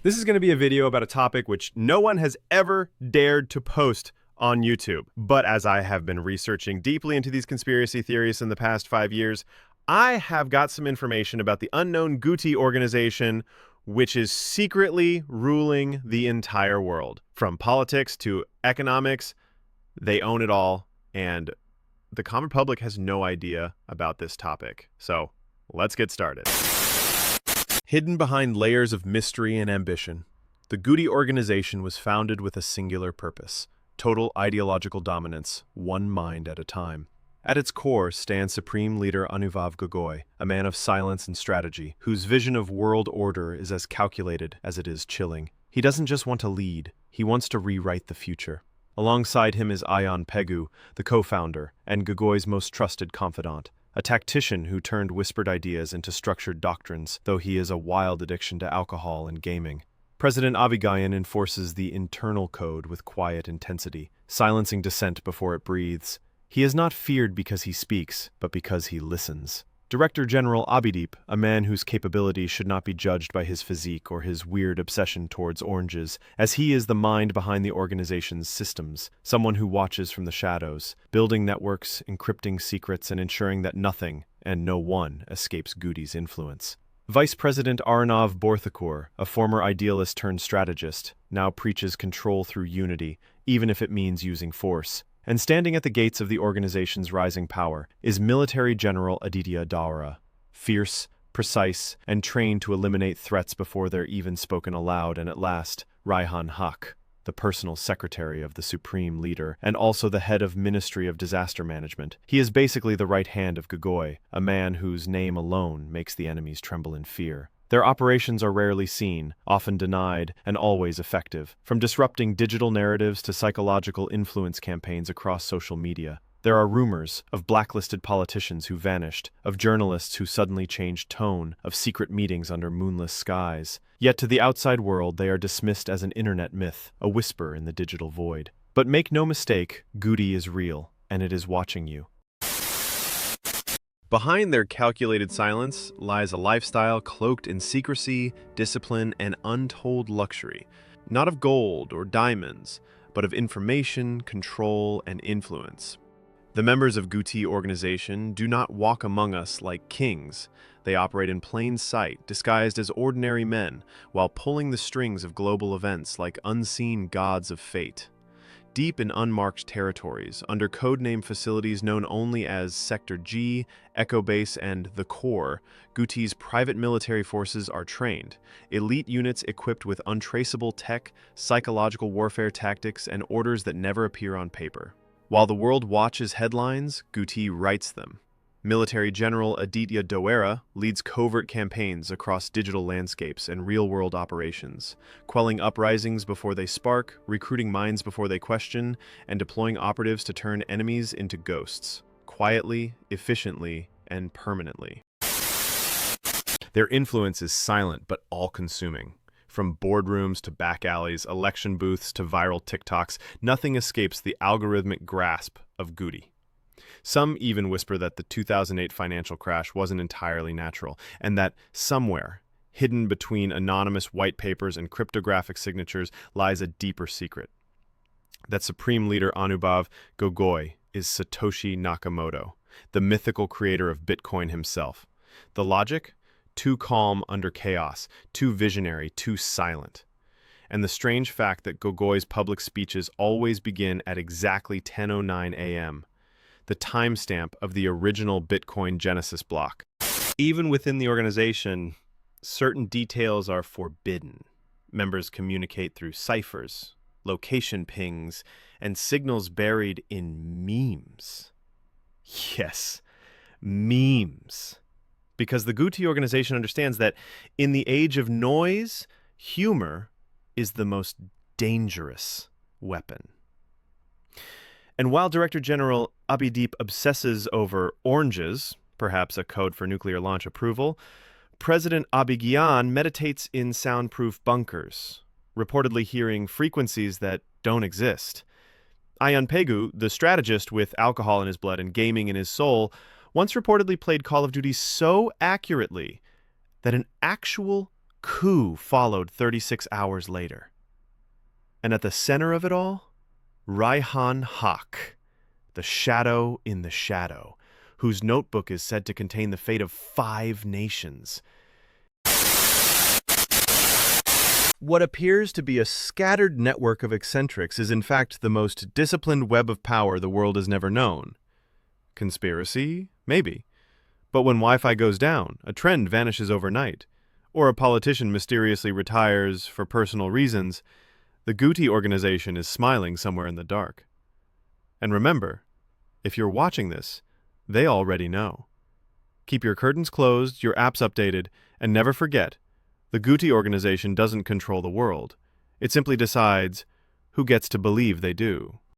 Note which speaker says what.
Speaker 1: This is going to be a video about a topic which no one has ever dared to post on YouTube. But as I have been researching deeply into these conspiracy theories in the past 5 years, I have got some information about the unknown Guti organization, which is secretly ruling the entire world. From politics to economics, they own it all, and the common public has no idea about this topic. So let's get started. Hidden behind layers of mystery and ambition, the Guti organization was founded with a singular purpose: total ideological dominance, one mind at a time. At its core stands Supreme Leader Anuvav Gogoi, a man of silence and strategy, whose vision of world order is as calculated as it is chilling. He doesn't just want to lead, he wants to rewrite the future. Alongside him is Ayan Pegu, the co-founder, and Gogoi's most trusted confidant, a tactician who turned whispered ideas into structured doctrines, though he has a wild addiction to alcohol and gaming. President Abigayan enforces the internal code with quiet intensity, silencing dissent before it breathes. He is not feared because he speaks, but because he listens. Director General Abhideep, a man whose capabilities should not be judged by his physique or his weird obsession towards oranges, as he is the mind behind the organization's systems, someone who watches from the shadows, building networks, encrypting secrets, and ensuring that nothing and no one escapes Guti's influence. Vice President Arnav Borthakur, a former idealist turned strategist, now preaches control through unity, even if it means using force. And standing at the gates of the organization's rising power is Military General Aditya Daura, fierce, precise, and trained to eliminate threats before they're even spoken aloud, and at last, Raihan Haq, the personal secretary of the Supreme Leader, and also the head of Ministry of Disaster Management. He is basically the right hand of Gogoi, a man whose name alone makes the enemies tremble in fear. Their operations are rarely seen, often denied, and always effective. From disrupting digital narratives to psychological influence campaigns across social media, there are rumors of blacklisted politicians who vanished, of journalists who suddenly changed tone, of secret meetings under moonless skies. Yet to the outside world, they are dismissed as an internet myth, a whisper in the digital void. But make no mistake, Guti is real, and it is watching you. Behind their calculated silence lies a lifestyle cloaked in secrecy, discipline, and untold luxury, not of gold or diamonds, but of information, control, and influence. The members of Guti organization do not walk among us like kings. They operate in plain sight, disguised as ordinary men, while pulling the strings of global events like unseen gods of fate. Deep in unmarked territories, under codename facilities known only as Sector G, Echo Base, and the Core, Guti's private military forces are trained. Elite units equipped with untraceable tech, psychological warfare tactics, and orders that never appear on paper. While the world watches headlines, Guti writes them. Military General Aditya Daura leads covert campaigns across digital landscapes and real-world operations, quelling uprisings before they spark, recruiting minds before they question, and deploying operatives to turn enemies into ghosts, quietly, efficiently, and permanently. Their influence is silent but all-consuming. From boardrooms to back alleys, election booths to viral TikToks, nothing escapes the algorithmic grasp of Guti. Some even whisper that the 2008 financial crash wasn't entirely natural, and that somewhere, hidden between anonymous white papers and cryptographic signatures, lies a deeper secret. That Supreme Leader Anuvav Gogoi is Satoshi Nakamoto, the mythical creator of Bitcoin himself. The logic? Too calm under chaos, too visionary, too silent. And the strange fact that Gogoi's public speeches always begin at exactly 10:09 a.m., the timestamp of the original Bitcoin Genesis block. Even within the organization, certain details are forbidden. Members communicate through ciphers, location pings, and signals buried in memes. Yes, memes. Because the Guti organization understands that in the age of noise, humor is the most dangerous weapon. And while Director General Abhideep obsesses over oranges, perhaps a code for nuclear launch approval, President Abhigayan meditates in soundproof bunkers, reportedly hearing frequencies that don't exist. Ayan Pegu, the strategist with alcohol in his blood and gaming in his soul, once reportedly played Call of Duty so accurately that an actual coup followed 36 hours later. And at the center of it all, Raihan Haq, the shadow in the shadow, whose notebook is said to contain the fate of 5 nations. What appears to be a scattered network of eccentrics is in fact the most disciplined web of power the world has never known. Conspiracy? Maybe. But when Wi-Fi goes down, a trend vanishes overnight, or a politician mysteriously retires for personal reasons, the Guti organization is smiling somewhere in the dark. And remember, if you're watching this, they already know. Keep your curtains closed, your apps updated, and never forget, the Guti organization doesn't control the world. It simply decides who gets to believe they do.